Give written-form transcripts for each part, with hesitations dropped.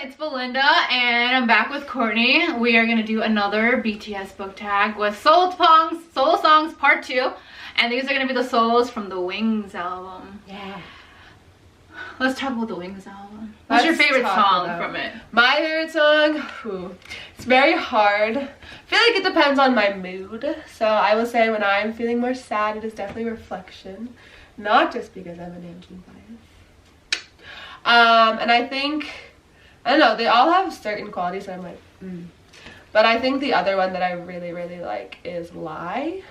it's Belinda and I'm back with Courtney. We are gonna do another BTS book tag with Solo Songs Part 2. And these are gonna be the solos from the Wings album. Yeah. Let's talk about the Wings album. What's your favorite song from it? My favorite song? It's very hard. I feel like it depends on my mood. So I will say when I'm feeling more sad, it is definitely Reflection. Not just because I'm an Namjoon bias. And I think, I don't know, they all have certain qualities that I'm like, But I think the other one that I really, really like is Lie.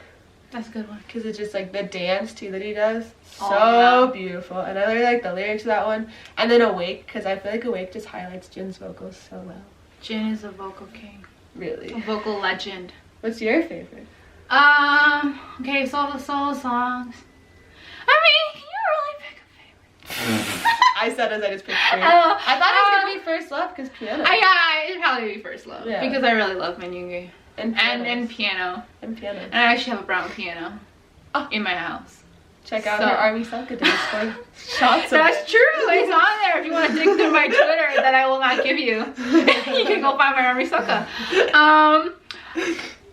That's a good one. Because it's just like the dance too that he does. So beautiful. And I really like the lyrics of that one. And then Awake, because I feel like Awake just highlights Jin's vocals so well. Jin is a vocal king. Really? A vocal legend. What's your favorite? Okay, so all the solo songs. I mean, you really pick a favorite. I said as I just picked three. I thought it was going to be First Love because piano. Yeah, it'd probably be First Love. Yeah. Because I really love Minyoongi. And piano. And piano. And I actually have a brown piano in my house. Check out her Army Selka dance for shots of That's true. It's on there. If you want to dig through my Twitter that I will not give you, you can go find my Army Selka.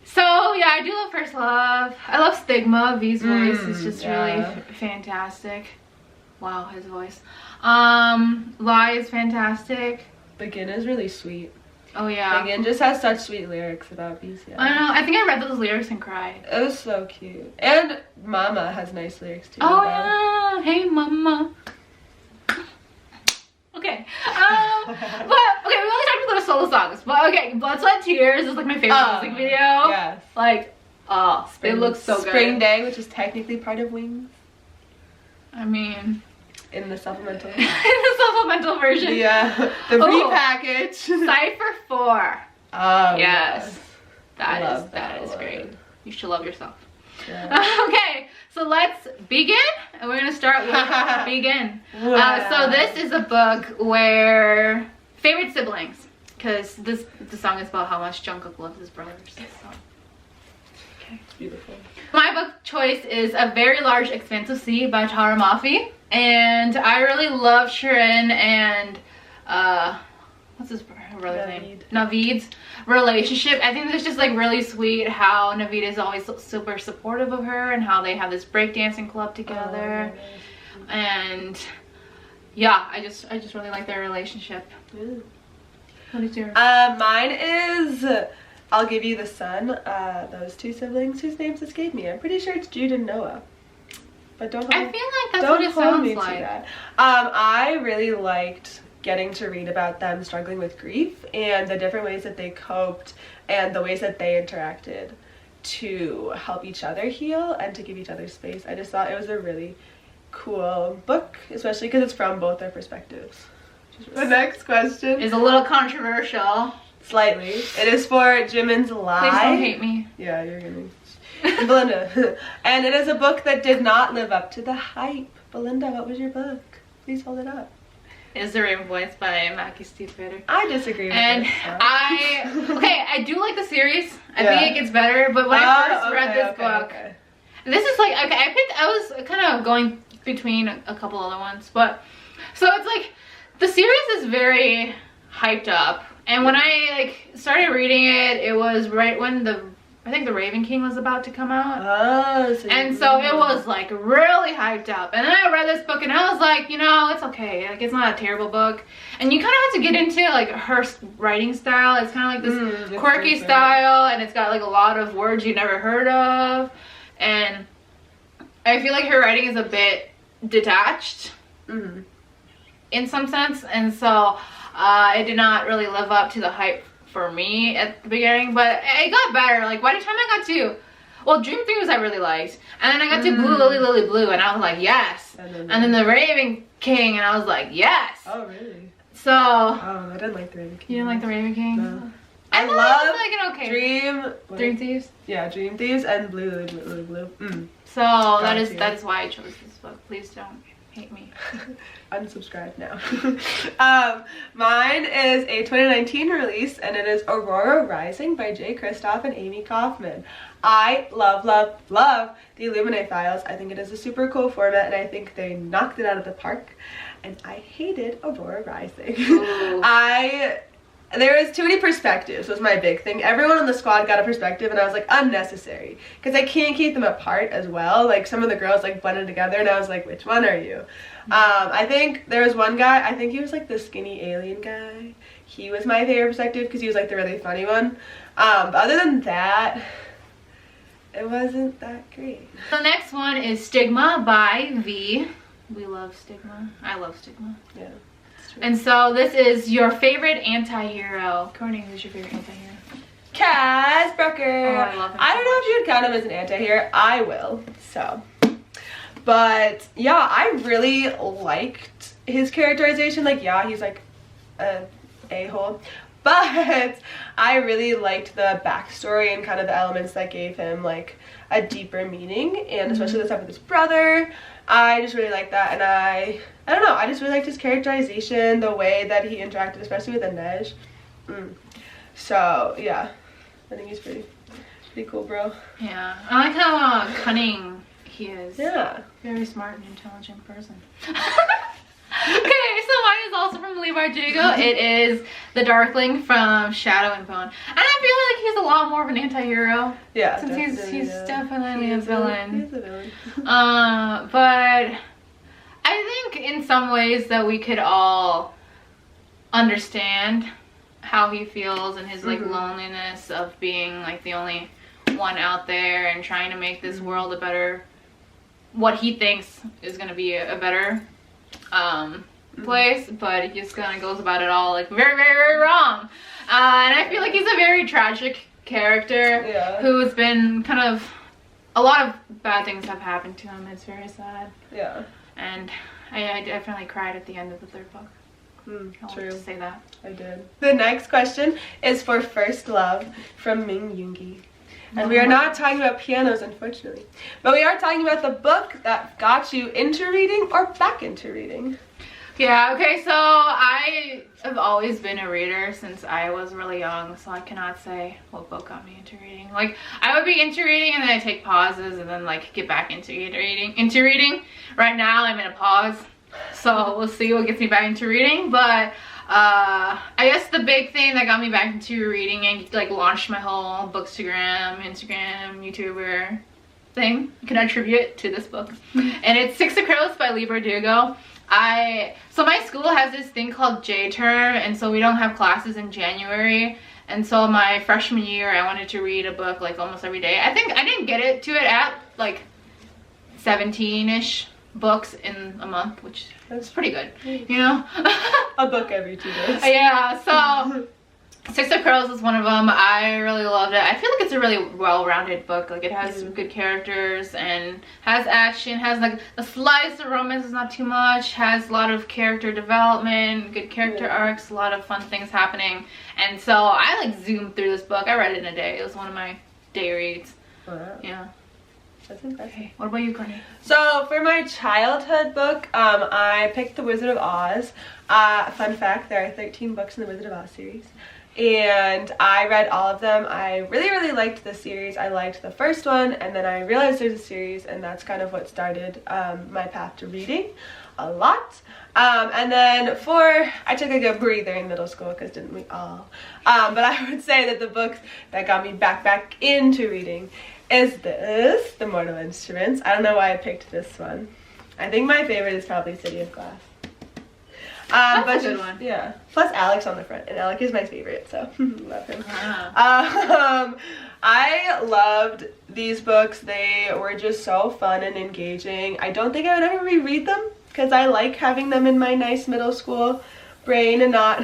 So yeah, I do love First Love. I love Stigma. V's voice is just really fantastic. Wow, his voice. Lie is fantastic. Begin is really sweet. Oh yeah. Begin just has such sweet lyrics about BTS. I know. I think I read those lyrics and cried. It was so cute. And Mama has nice lyrics too. Oh yeah. Hey Mama. Okay. But okay, we only talked about the solo songs. But okay, Blood, Sweat, Tears is like my favorite music video. Yes. Like, it looks so good. Spring Day, which is technically part of Wings. I mean, in the supplemental. in the supplemental version. Yeah. The repackage. Cypher 4. Oh yes. That is great. You should love yourself. Yeah. Okay, so let's begin. And we're gonna start with Begin. So this is a book where favorite siblings, because the song is about how much Jungkook loves his brothers. So. Okay. Beautiful. My book choice is A Very Large Expansive Sea by Tara Mafi. And I really love Shirin and what's his brother's name? Naveed's relationship. I think it's just like really sweet how Naveed is always super supportive of her and how they have this breakdancing club together. And yeah, I just really like their relationship. Ooh. What is yours? Mine is I'll Give You the Sun. Those two siblings whose names escape me. I'm pretty sure it's Jude and Noah. But don't hold I feel like that's what it sounds like. I really liked getting to read about them struggling with grief and the different ways that they coped and the ways that they interacted to help each other heal and to give each other space. I just thought it was a really cool book, especially because it's from both their perspectives. The next question is a little controversial. Slightly. It is for Jimin's Lie. Please don't hate me. Yeah, you're gonna. Belinda. And it is a book that did not live up to the hype. Belinda, what was your book? Please hold it up. Is the Raven Voice by Maki Stiefvater. I disagree with and this. I do like the series. I think it gets better, but when I first read this book, this is like, I was kind of going between a couple other ones, but so it's like the series is very hyped up, and when I started reading it, it was right when I think the Raven King was about to come out. So it was like really hyped up. And then I read this book and I was like, you know, it's okay. Like, it's not a terrible book. And you kind of have to get into like her writing style. It's kind of like this quirky style, and it's got like a lot of words you never heard of. And I feel like her writing is a bit detached in some sense. And so it did not really live up to the hype for me at the beginning, but it got better. Like by the time I got to, well, Dream 3 was I really liked, and then I got to Blue Lily Lily Blue, and I was like, yes. And then the Raven King, and I was like, yes. Oh really? So I didn't like the Raven King. You didn't like the Raven King? No. I love like an Dream Thieves. Yeah, Dream Thieves and Blue Lily Lily Blue. So that is why I chose this book. Please don't hate me. Unsubscribe now. Mine is a 2019 release, and it is Aurora Rising by Jay Kristoff and Amy Kaufman. I love, love, love the Illuminate files. I think it is a super cool format, and I think they knocked it out of the park. and I hated Aurora Rising. Ooh. There was too many perspectives was my big thing. Everyone on the squad got a perspective, and I was like, unnecessary, because I can't keep them apart as well. Like, some of the girls like blended together, and I was like, which one are you? I think there was one guy, I think he was like the skinny alien guy. He was my favorite perspective because he was like the really funny one. But other than that, it wasn't that great. The next one is Stigma by V. We love Stigma. I love Stigma. Yeah. And so this is your favorite anti-hero. Courtney, who's your favorite anti-hero? Kaz Brucker. Oh, I love him. I don't know if you would count him as an anti-hero. I will. So. But yeah, I really liked his characterization. Like, yeah, he's like a-hole. But I really liked the backstory and kind of the elements that gave him like a deeper meaning, and especially the stuff with his brother. I just really liked that, and I don't know, I just really liked his characterization, the way that he interacted, especially with Inej. So yeah, I think he's pretty cool, bro. Yeah, I like how cunning he is. Yeah. Very smart and intelligent person. Okay, so mine is also from Lee Bardugo. It is the Darkling from Shadow and Bone. And I feel like he's a lot more of an anti-hero. Yeah, since he's definitely a villain. He's a villain. But I think in some ways that we could all understand how he feels and his like loneliness of being like the only one out there and trying to make this world a better, what he thinks is going to be a better place, but he just kind of goes about it all like very, very, very wrong. And I feel like he's a very tragic character who's been kind of, a lot of bad things have happened to him. It's very sad. Yeah. And I definitely cried at the end of the third book. I wanted to say that. I did. The next question is for First Love from Ming Yoongi. And we are not talking about pianos, unfortunately. But we are talking about the book that got you into reading or back into reading. Yeah, okay, so I have always been a reader since I was really young, so I cannot say what book got me into reading. Like, I would be into reading and then I take pauses and then like get back into reading. Right now I'm in a pause, so we'll see what gets me back into reading. But I guess the big thing that got me back into reading and like launched my whole Bookstagram, Instagram, YouTuber thing, can attribute to this book. And it's Six of Crows by Lee Bardugo. So my school has this thing called J-term, and so we don't have classes in January. And so my freshman year, I wanted to read a book like almost every day. I think I didn't get to it at like 17-ish books in a month, which is pretty good, you know? A book every 2 days. Yeah, so Six of Crows is one of them. I really loved it. I feel like it's a really well-rounded book. Like, it has good characters and has action, has like the slice of romance is not too much, has a lot of character development, good character arcs, a lot of fun things happening. And so I like zoomed through this book. I read it in a day. It was one of my day reads. Wow. Yeah. That's impressive. Okay, what about you, Courtney? So for my childhood book, I picked The Wizard of Oz. Fun fact, there are 13 books in the Wizard of Oz series. And I read all of them. I really, really liked the series. I liked the first one, and then I realized there's a series, and that's kind of what started my path to reading a lot. And then I took like a breather in middle school, because didn't we all? But I would say that the books that got me back into reading is this, The Mortal Instruments. I don't know why I picked this one. I think my favorite is probably City of Glass. That's a good one. Yeah. Plus Alex on the front, and Alex is my favorite, so love him. I loved these books. They were just so fun and engaging. I don't think I would ever reread them, because I like having them in my nice middle school brain and not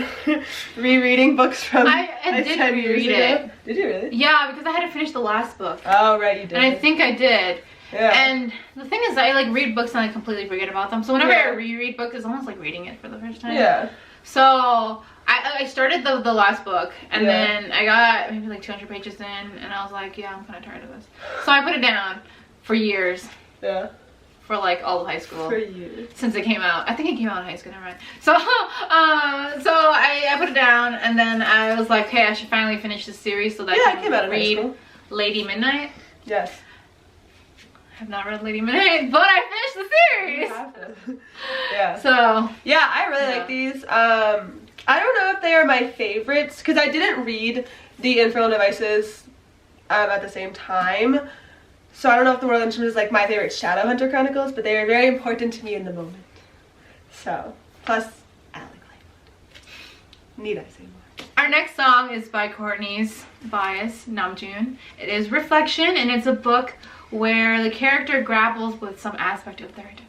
rereading books from I did 10 years reread ago. it. Did you really? Yeah, because I had to finish the last book. Oh, right, you did. And I think I did. Yeah. And the thing is, I like read books and I completely forget about them. So whenever I reread books, it's almost like reading it for the first time. Yeah. So I started the last book, and then I got maybe like 200 pages in, and I was like, yeah, I'm kind of tired of this. So I put it down for years. Yeah. For like all of high school. For years. Since it came out. I think it came out in high school, never mind. So, so I put it down, and then I was like, hey, I should finally finish this series so that I can it came out in high read school. Lady Midnight. Yes. I have not read Lady Midnight, but I finished the series. You have to. Yeah. So yeah, I really like these. I don't know if they are my favorites because I didn't read the Infernal Devices at the same time. So I don't know if the World Instrument is like my favorite Shadowhunter Chronicles, but they are very important to me in the moment. So, plus Alec Lightfoot. Need I say more? Our next song is by Courtney's bias, Namjoon. It is Reflection, and it's a book where the character grapples with some aspect of their identity.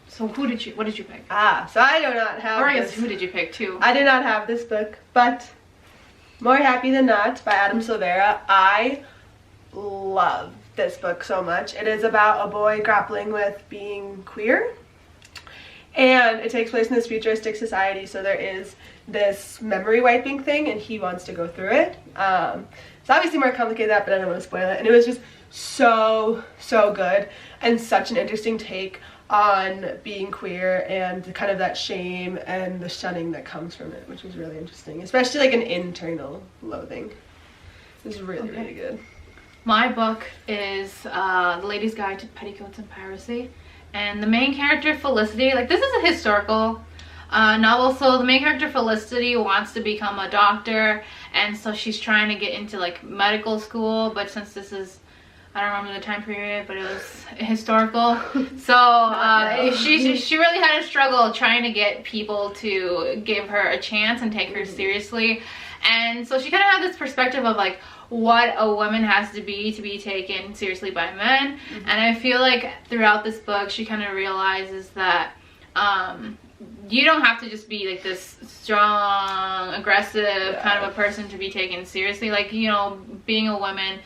So what did you pick? So I do not have Or I guess who did you pick too? I did not have this book, but More Happy Than Not by Adam Silvera. I love this book so much. It is about a boy grappling with being queer, and it takes place in this futuristic society, so there is this memory wiping thing and he wants to go through it. It's obviously more complicated than that, but I don't want to spoil it. And it was just so good and such an interesting take on being queer and kind of that shame and the shunning that comes from it, which was really interesting, especially like an internal loathing. It was really good. My book is The Lady's Guide to Petticoats and Piracy, and the main character Felicity, like this is a historical novel, so the main character Felicity wants to become a doctor, and so she's trying to get into like medical school, but since this is, I don't remember the time period, but it was historical. So she really had a struggle trying to get people to give her a chance and take her seriously. And so she kind of had this perspective of like what a woman has to be taken seriously by men. And I feel like throughout this book, she kind of realizes that you don't have to just be like this strong, aggressive kind of a person to be taken seriously. Like, you know, being a woman,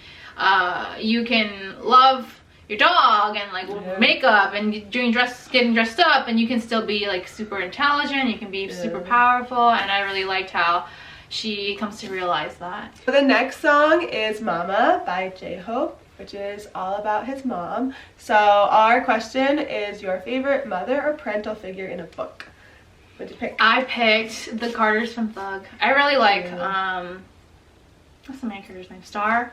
you can love your dog and like makeup and getting dressed up, and you can still be like super intelligent, you can be super powerful, and I really liked how she comes to realize that. So the next song is Mama by J-Hope, which is all about his mom. So our question is your favorite mother or parental figure in a book. What'd you pick? I picked the Carters from Thug. I really like what's the main character's name? Star's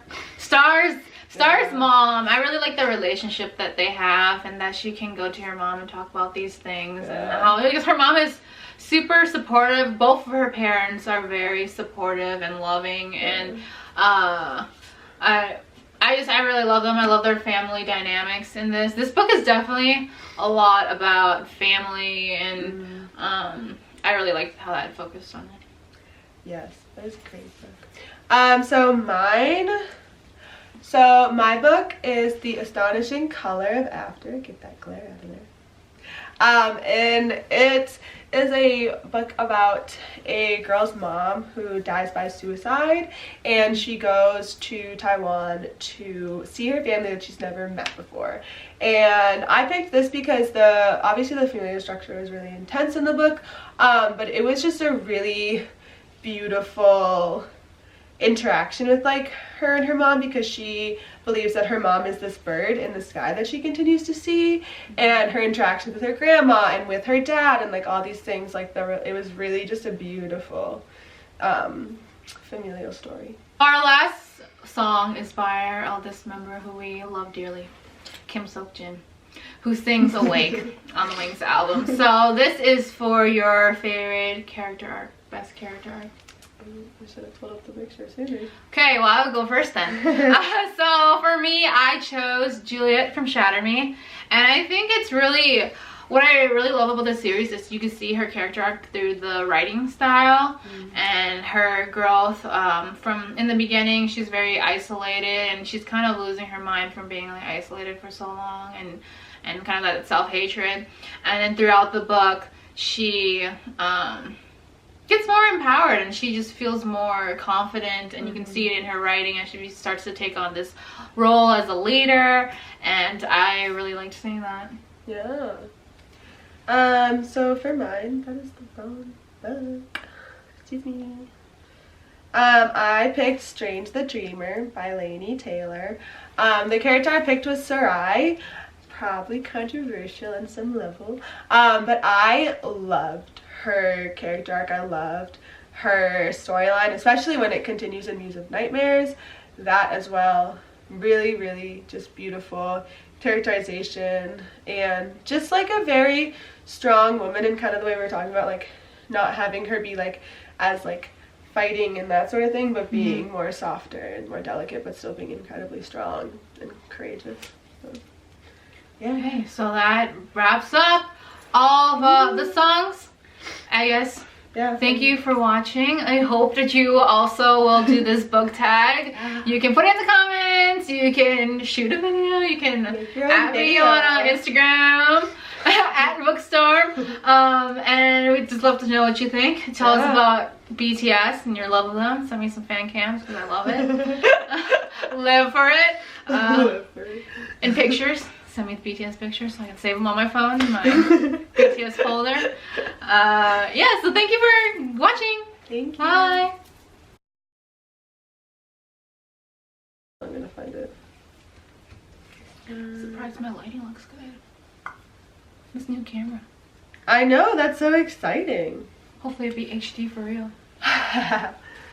mom. I really like the relationship that they have, and that she can go to her mom and talk about these things, and how, because her mom is super supportive. Both of her parents are very supportive and loving, and I really love them. I love their family dynamics in this. This book is definitely a lot about family, and I really liked how that focused on it. Yes, that was a great book. So my book is The Astonishing Color of After. Get that glare out of there. And it is a book about a girl's mom who dies by suicide, and she goes to Taiwan to see her family that she's never met before. And I picked this because obviously the familial structure was really intense in the book, but it was just a really beautiful interaction with like her and her mom, because she believes that her mom is this bird in the sky that she continues to see, and her interactions with her grandma and with her dad and like all these things, like it was really just a beautiful familial story. Our last song is by our eldest member who we love dearly, Kim Seok-jin, who sings Awake on the Wings album. So this is for your favorite character arc, best character arc. I should have pulled up the picture sooner. Okay, well, I'll go first then. So for me, I chose Juliet from Shatter Me, and I think it's really, what I really love about this series is you can see her character arc through the writing style and her growth. From in the beginning, she's very isolated, and she's kind of losing her mind from being like isolated for so long, and kind of that self-hatred. And then throughout the book, she gets more empowered, and she just feels more confident, and you can see it in her writing as she starts to take on this role as a leader, and I really liked seeing that. Yeah. So for mine, that is the wrong book. Excuse me. I picked Strange the Dreamer by Laini Taylor. The character I picked was Sarai. Probably controversial on some level, but I loved her character arc. I loved her storyline, especially when it continues in Muse of Nightmares. That as well, really just beautiful. characterization, and just like a very strong woman, and kind of the way we were talking about, like not having her be like as like fighting and that sort of thing, but being more softer and more delicate, but still being incredibly strong and courageous. So, yeah. Okay, so that wraps up all the songs, I guess. Yeah. Thank you for watching. I hope that you also will do this book tag. You can put it in the comments, you can shoot a video, you can add video on Instagram at Bookstorm. And we'd just love to know what you think. Tell us about BTS and your love of them. Send me some fan cams because I love it. Live for it. And pictures. Send me the BTS pictures so I can save them on my phone in my BTS folder. Yeah, so thank you for watching. Thank you. Bye. I'm gonna find it. Surprised my lighting looks good. This new camera. I know, that's so exciting. Hopefully it'll be HD for real.